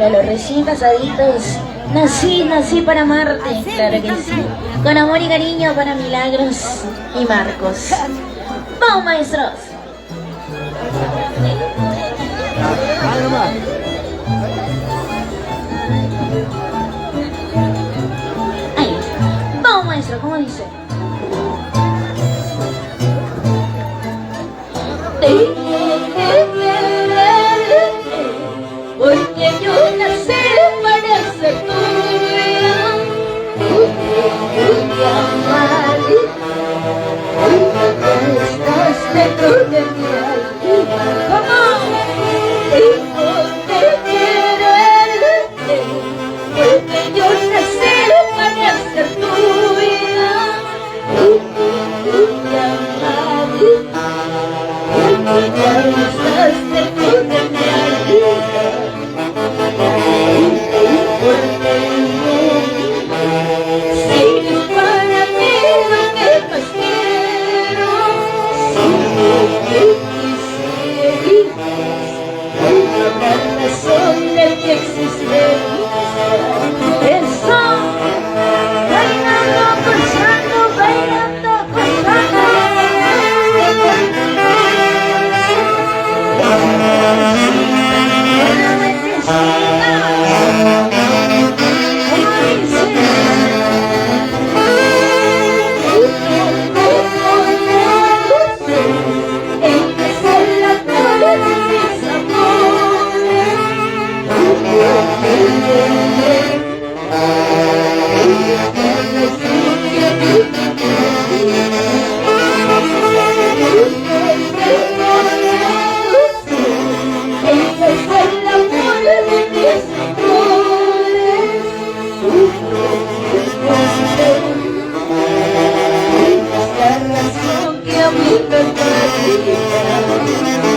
A los recién casaditos, nací para amarte, claro que sí. Con amor y cariño para Milagros y Marcos. ¡Vamos, maestros! Ahí está. ¡Vamos, maestro! ¿Cómo dice? Porque yo nací para ser tuya, amarte, porque estás dentro de mi alma. Y porque quererte, porque yo nací para ser tuya, amarte, porque ya estás dentro de mi alma. Que a mí me